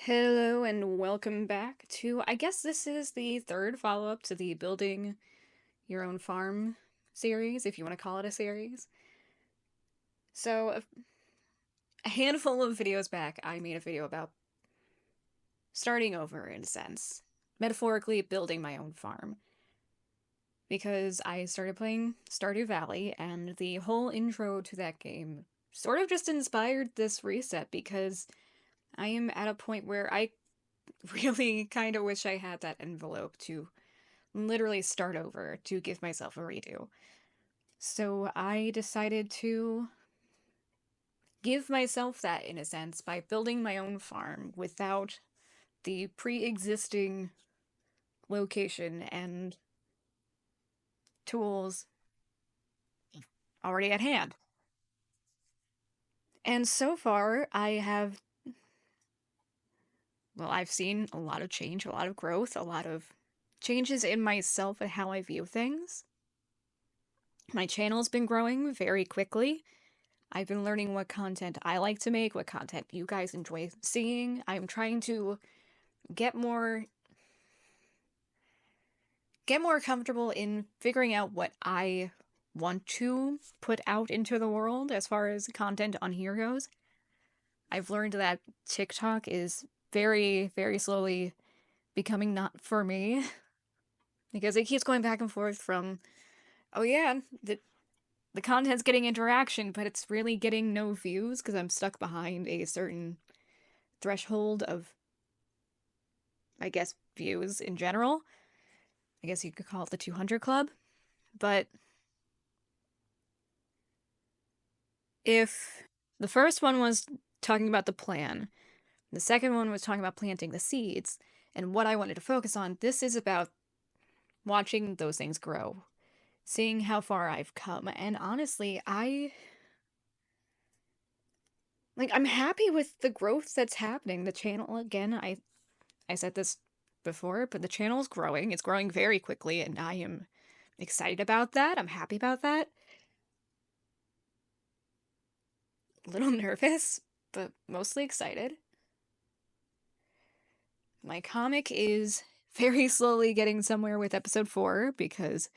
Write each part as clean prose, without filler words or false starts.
Hello and welcome back to, I guess this is the third follow-up to the Building Your Own Farm series, if you want to call it a series. So, a handful of videos back, I made a video about starting over, in a sense. Metaphorically, building my own farm. Because I started playing Stardew Valley, and the whole intro to that game sort of just inspired this reset, because I am at a point where I really kind of wish I had that envelope to literally start over, to give myself a redo. So I decided to give myself that, in a sense, by building my own farm without the pre-existing location and tools already at hand. And so far, I've seen a lot of change, a lot of growth, a lot of changes in myself and how I view things. My channel's been growing very quickly. I've been learning what content I like to make, what content you guys enjoy seeing. I'm trying to get more comfortable in figuring out what I want to put out into the world as far as content on here goes. I've learned that TikTok is very, very slowly becoming not for me because it keeps going back and forth from, oh yeah, the content's getting interaction, but it's really getting no views because I'm stuck behind a certain threshold of, I guess, views in general. I guess you could call it the 200 Club. But if the first one was talking about the plan, the second one was talking about planting the seeds, and what I wanted to focus on, this is about watching those things grow, seeing how far I've come. And honestly, I'm happy with the growth that's happening. The channel, again, I said this before, but the channel's growing. It's growing very quickly, and I am excited about that. I'm happy about that. A little nervous, but mostly excited. My comic is very slowly getting somewhere with episode 4 because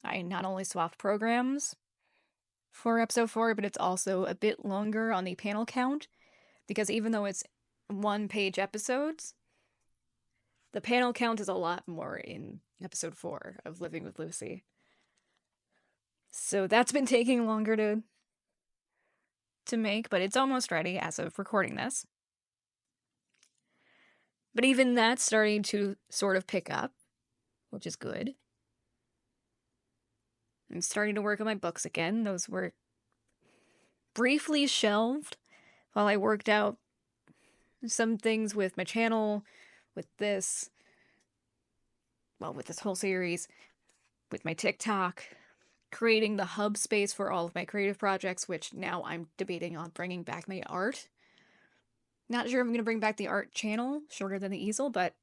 I not only swapped programs for episode 4, but it's also a bit longer on the panel count because even though it's one-page episodes, the panel count is a lot more in episode 4 of Living with Lucy. So that's been taking longer to make, but it's almost ready as of recording this. But even that's starting to sort of pick up, which is good. I'm starting to work on my books again. Those were briefly shelved while I worked out some things with my channel, with this, well, with this whole series, with my TikTok, creating the hub space for all of my creative projects, which now I'm debating on bringing back my art. Not sure if I'm going to bring back the art channel, Shorter Than the Easel, but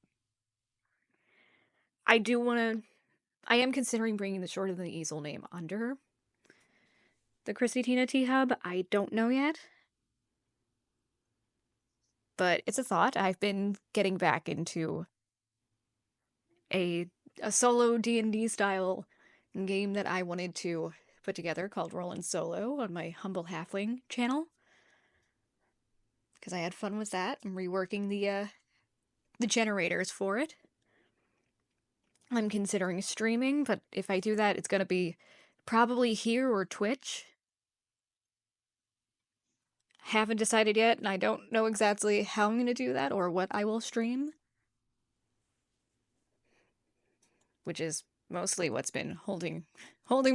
I am considering bringing the Shorter Than the Easel name under the Chrissy Tina T Hub. I don't know yet, but it's a thought. I've been getting back into a solo D&D style game that I wanted to put together called Rollin' Solo on my Humble Halfling channel. Because I had fun with that. I'm reworking the generators for it. I'm considering streaming, but if I do that, it's going to be probably here or Twitch. Haven't decided yet, and I don't know exactly how I'm going to do that or what I will stream. Which is mostly what's been holding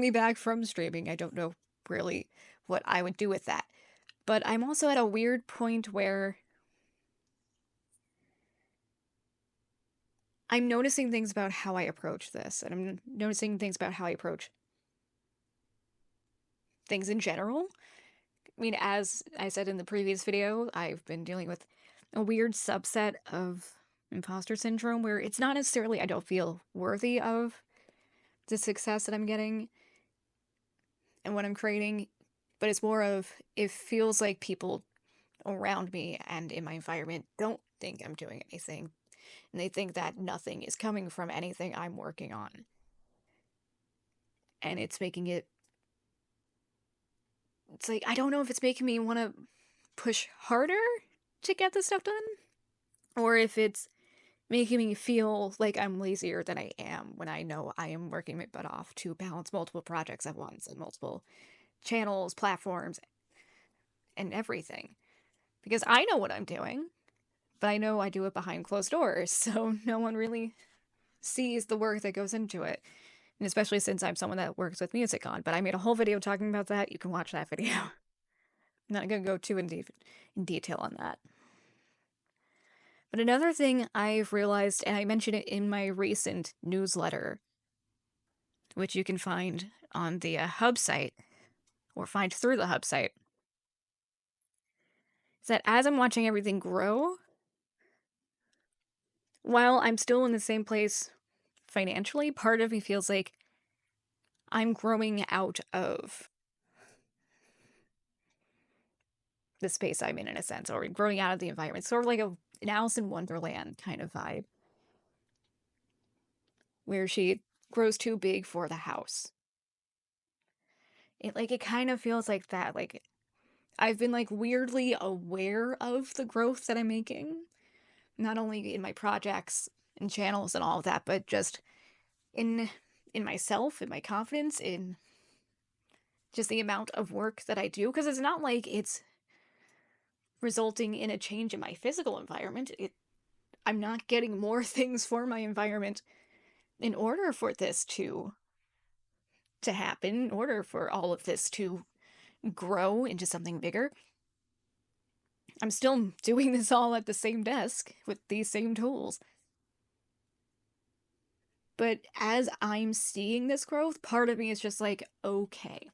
me back from streaming. I don't know really what I would do with that. But I'm also at a weird point where I'm noticing things about how I approach this, and I'm noticing things about how I approach things in general. I mean, as I said in the previous video, I've been dealing with a weird subset of imposter syndrome where it's not necessarily I don't feel worthy of the success that I'm getting and what I'm creating, but it's more of it feels like people around me and in my environment don't think I'm doing anything, and they think that nothing is coming from anything I'm working on. And it's like, I don't know if it's making me want to push harder to get this stuff done, or if it's making me feel like I'm lazier than I am when I know I am working my butt off to balance multiple projects at once and multiple channels, platforms, and everything. Because I know what I'm doing, but I know I do it behind closed doors, so no one really sees the work that goes into it. And especially since I'm someone that works with music on, but I made a whole video talking about that. You can watch that video. I'm not going to go too in detail on that. But another thing I've realized, and I mentioned it in my recent newsletter, which you can find on the Hub site, or find through the Hub site, is that as I'm watching everything grow, while I'm still in the same place financially, part of me feels like I'm growing out of the space I'm in a sense, or growing out of the environment. Sort of like an Alice in Wonderland kind of vibe, where she grows too big for the house. It kind of feels like that. Like I've been like weirdly aware of the growth that I'm making, not only in my projects and channels and all of that, but just in myself, in my confidence, in just the amount of work that I do. Because it's not like it's resulting in a change in my physical environment. I'm not getting more things for my environment in order for this to happen, in order for all of this to grow into something bigger. I'm still doing this all at the same desk with these same tools. But as I'm seeing this growth, part of me is just like, okay.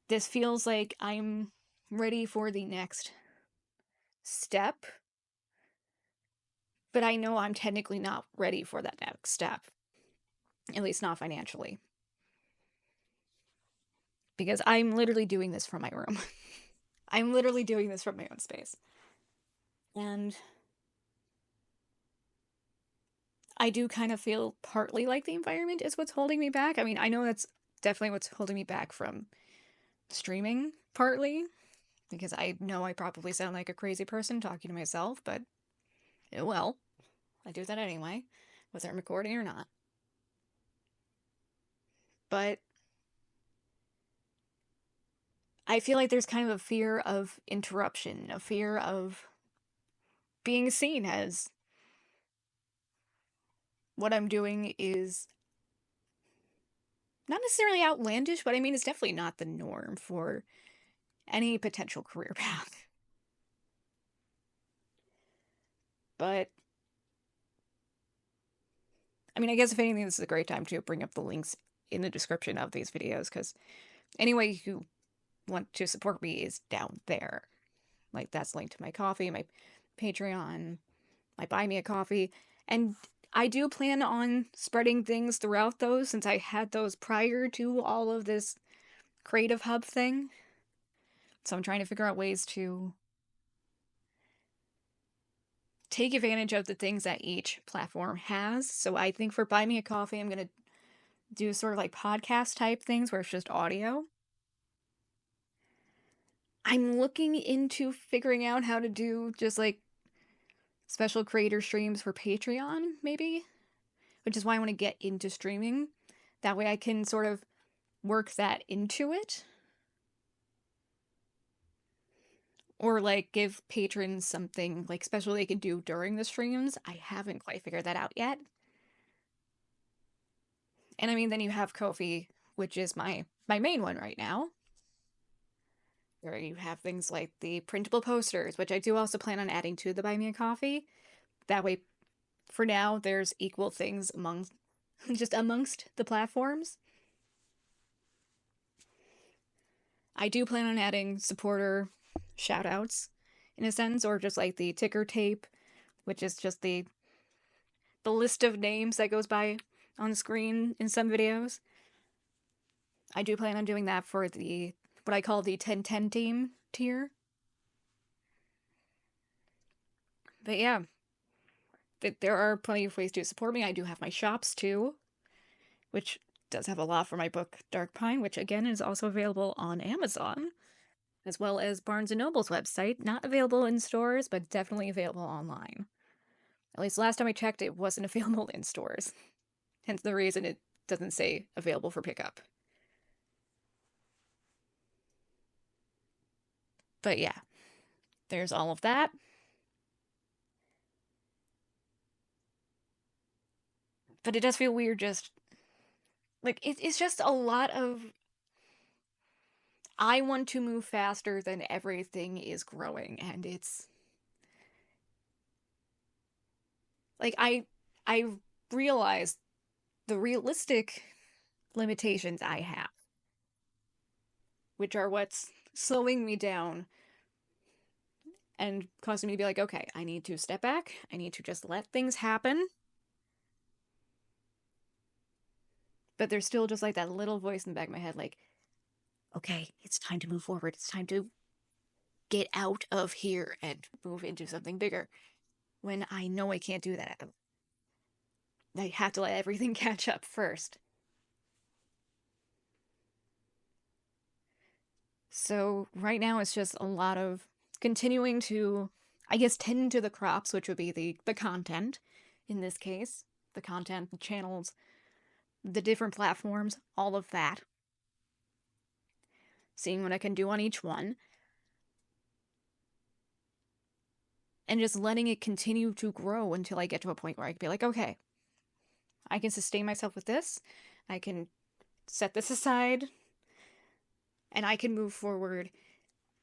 This feels like I'm ready for the next step, but I know I'm technically not ready for that next step, at least not financially. Because I'm literally doing this from my room. I'm literally doing this from my own space. And I do kind of feel partly like the environment is what's holding me back. I mean, I know that's definitely what's holding me back from streaming, partly, because I know I probably sound like a crazy person talking to myself, but well, I do that anyway, whether I'm recording or not. But I feel like there's kind of a fear of interruption, a fear of being seen as what I'm doing is not necessarily outlandish, but I mean, it's definitely not the norm for any potential career path. But I mean, I guess if anything, this is a great time to bring up the links in the description of these videos, because any way you want to support me is down there. Like, that's linked to my Ko-fi, my Patreon, my Buy Me a Coffee, and I do plan on spreading things throughout those, since I had those prior to all of this Creative Hub thing. So I'm trying to figure out ways to take advantage of the things that each platform has. So I think for Buy Me a Coffee, I'm going to do sort of like podcast type things where it's just audio. I'm looking into figuring out how to do just like special creator streams for Patreon, maybe, which is why I want to get into streaming. That way I can sort of work that into it. Or like give patrons something like special they can do during the streams. I haven't quite figured that out yet. And I mean, then you have Ko-fi, which is my main one right now. Where you have things like the printable posters, which I do also plan on adding to the Buy Me a Coffee. That way, for now, there's equal things among just amongst the platforms. I do plan on adding supporter shoutouts in a sense, or just like the ticker tape, which is just the list of names that goes by on the screen in some videos. I do plan on doing that for the what I call the 1010 team tier. But yeah, there are plenty of ways to support me. I do have my shops too, which does have a lot for my book Dark Pine, which again is also available on Amazon, as well as Barnes & Noble's website. Not available in stores, but definitely available online. At least last time I checked, it wasn't available in stores. Hence the reason it doesn't say available for pickup. But yeah, there's all of that. But it does feel weird just like it's just a lot of I want to move faster than everything is growing, and it's like I realize the realistic limitations I have, which are what's slowing me down and causing me to be like, okay, I need to step back. I need to just let things happen. But there's still just like that little voice in the back of my head, like, okay, it's time to move forward. It's time to get out of here and move into something bigger. When I know I can't do that, I have to let everything catch up first. So right now it's just a lot of continuing to, I guess, tend to the crops, which would be the content in this case, the content, the channels, the different platforms, all of that. Seeing what I can do on each one. And just letting it continue to grow until I get to a point where I can be like, okay, I can sustain myself with this. I can set this aside. And I can move forward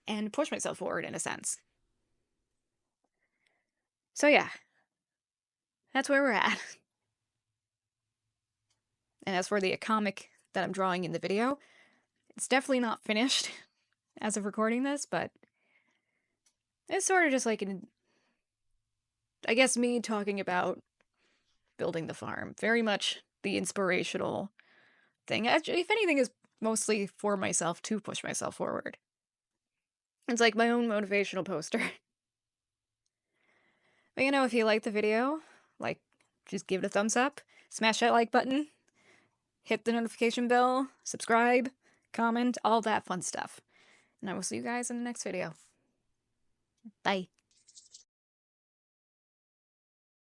and push myself forward in a sense. So yeah, that's where we're at. And as for the comic that I'm drawing in the video, it's definitely not finished as of recording this, but it's sort of just like I guess me talking about building the farm. Very much the inspirational thing. Actually, if anything, is mostly for myself to push myself forward. It's like my own motivational poster. But if you like the video, like, just give it a thumbs up, smash that like button, hit the notification bell, subscribe, comment, all that fun stuff. And I will see you guys in the next video. Bye.